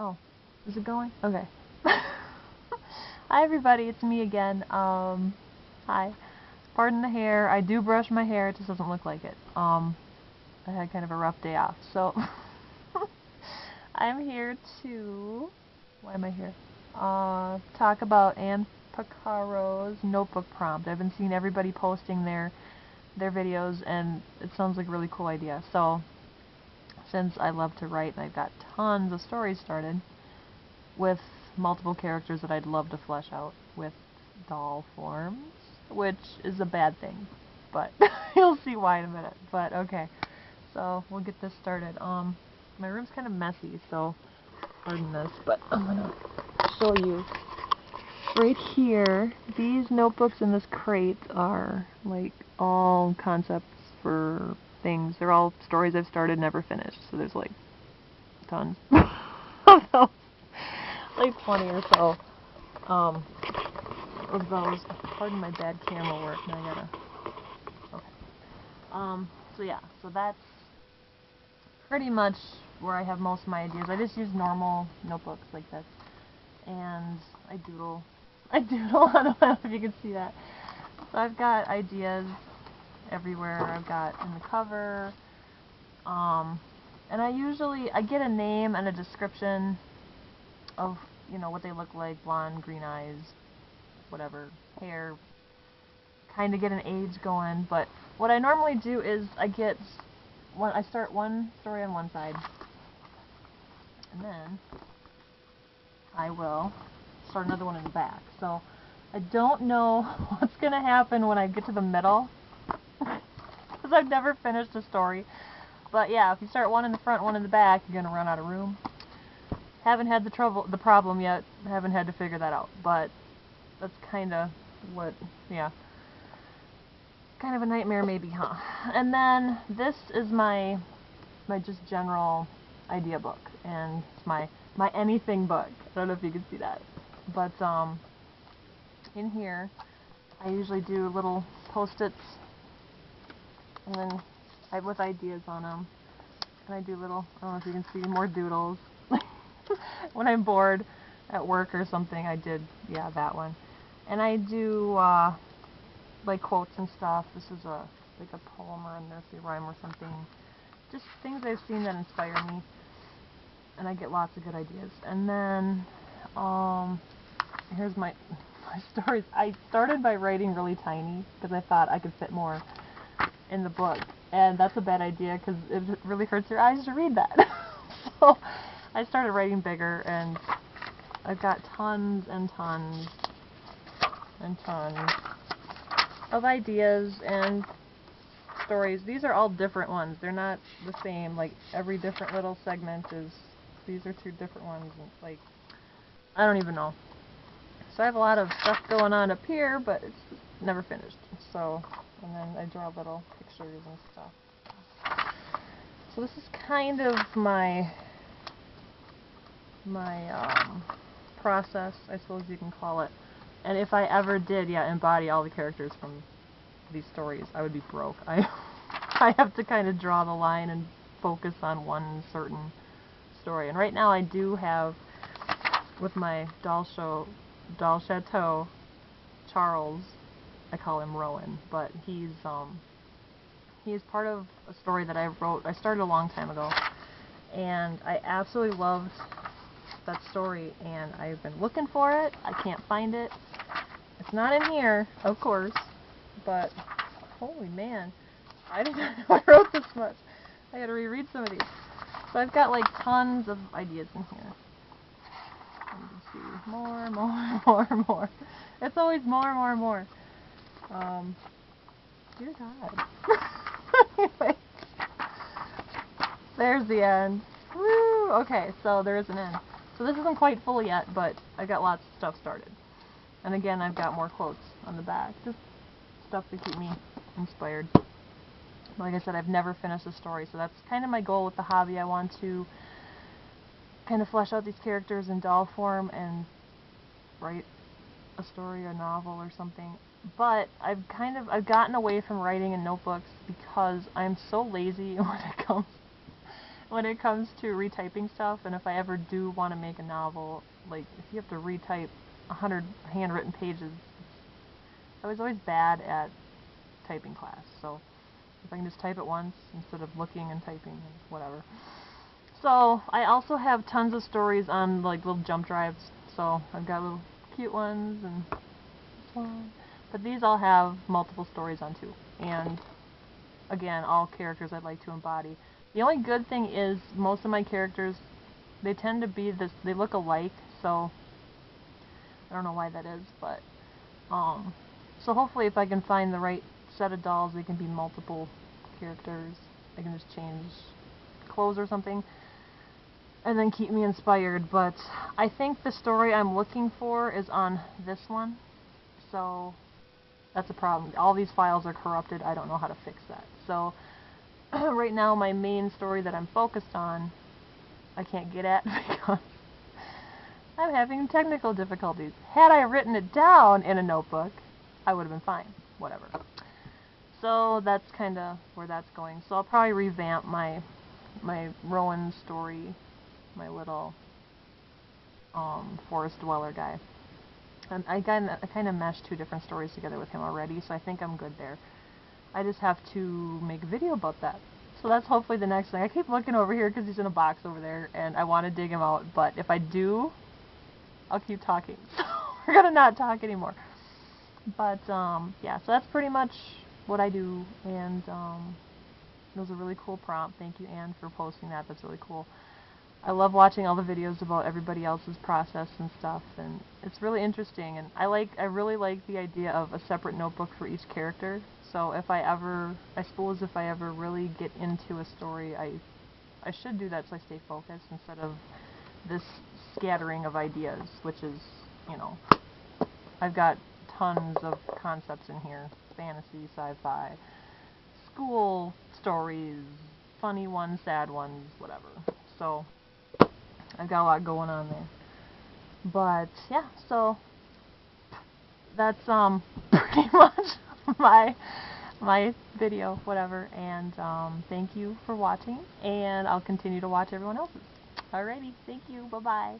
Oh, is it going? Okay. Hi everybody, it's me again. Hi. Pardon the hair. I do brush my hair, it just doesn't look like it. I had kind of a rough day off, so I'm here to, why am I here? Talk about Pecaro's notebook prompt. I've been seeing everybody posting their videos, and it sounds like a really cool idea. So, since I love to write and I've got tons of stories started with multiple characters that I'd love to flesh out with doll forms, which is a bad thing, but you'll see why in a minute. But okay, so we'll get this started. My room's kind of messy, so pardon this, but I'm gonna show you right here. These notebooks in this crate are like all concepts for things. They're all stories I've started, never finished. So there's like tons of those, like 20 or so of those. Pardon my bad camera work. Now I gotta. Okay. So yeah. So that's pretty much where I have most of my ideas. I just use normal notebooks like this, and I doodle. I don't know if you can see that. So I've got ideas everywhere. I've got in the cover, and I get a name and a description of, you know, what they look like: blonde, green eyes, whatever, hair. Kind of get an age going. But what I normally do is I start one story on one side, and then I will start another one in the back. So I don't know what's going to happen when I get to the middle, because I've never finished a story. But yeah, if you start one in the front, one in the back, you're going to run out of room. Haven't had the problem yet. Haven't had to figure that out. But that's kind of what, yeah. Kind of a nightmare maybe, huh? And then this is my just general idea book, and it's my anything book. I don't know if you can see that. But in here I usually do little post-its, and then with ideas on them. And I do little, I don't know if you can see, more doodles. When I'm bored at work or something, yeah, that one. And I do like quotes and stuff. This is like a poem or a nursery rhyme or something. Just things I've seen that inspire me, and I get lots of good ideas. And then here's my stories. I started by writing really tiny because I thought I could fit more in the book, and that's a bad idea because it really hurts your eyes to read that. So I started writing bigger, and I've got tons and tons and tons of ideas and stories. These are all different ones. They're not the same. Like, every different little segment is, these are two different ones. And, like, I don't even know. So I have a lot of stuff going on up here, but it's just never finished. So, and then I draw little pictures and stuff. So this is kind of my process, I suppose you can call it. And if I ever did, yeah, embody all the characters from these stories, I would be broke. I have to kind of draw the line and focus on one certain story. And right now I do have, with my doll chateau, Charles, I call him Rowan, but he's part of a story that I started a long time ago, and I absolutely loved that story, and I've been looking for it. I can't find it. It's not in here, of course, but holy man, I didn't know I wrote this much. I gotta reread some of these. So I've got like tons of ideas in here. You can see more. It's always more. Dear God. Anyway, there's the end. Woo! Okay, so there is an end. So this isn't quite full yet, but I got lots of stuff started. And again, I've got more quotes on the back. Just stuff to keep me inspired. Like I said, I've never finished a story, so that's kind of my goal with the hobby. I want to kind of flesh out these characters in doll form and write a story or a novel or something. But I've gotten away from writing in notebooks because I'm so lazy when it comes when it comes to retyping stuff, and if I ever do want to make a novel, like if you have to retype 100 handwritten pages, I was always bad at typing class, so if I can just type it once instead of looking and typing and whatever. So I also have tons of stories on like little jump drives, so I've got little cute ones and this one. But these all have multiple stories on too, and again, all characters I'd like to embody. The only good thing is most of my characters, they tend to be this, they look alike, so I don't know why that is, but so hopefully if I can find the right set of dolls, they can be multiple characters. I can just change clothes or something and then keep me inspired. But I think the story I'm looking for is on this one, so that's a problem. All these files are corrupted. I don't know how to fix that. So right now my main story that I'm focused on, I can't get at because I'm having technical difficulties. Had I written it down in a notebook, I would have been fine. Whatever. So that's kind of where that's going. So I'll probably revamp my Rowan story, my little forest dweller guy. And I kind of meshed two different stories together with him already, so I think I'm good there. I just have to make a video about that. So that's hopefully the next thing. I keep looking over here because he's in a box over there, and I want to dig him out, but if I do, I'll keep talking. So we're going to not talk anymore. But, yeah, so that's pretty much what I do, and it was a really cool prompt. Thank you, Anne, for posting that. That's really cool. I love watching all the videos about everybody else's process and stuff, and it's really interesting, and I really like the idea of a separate notebook for each character. So if I ever really get into a story, I should do that so I stay focused instead of this scattering of ideas, which is, you know, I've got tons of concepts in here: fantasy, sci-fi, school stories, funny ones, sad ones, whatever. So I've got a lot going on there. But yeah, so that's pretty much my video, whatever. And thank you for watching, and I'll continue to watch everyone else's. Alrighty, thank you. Bye bye.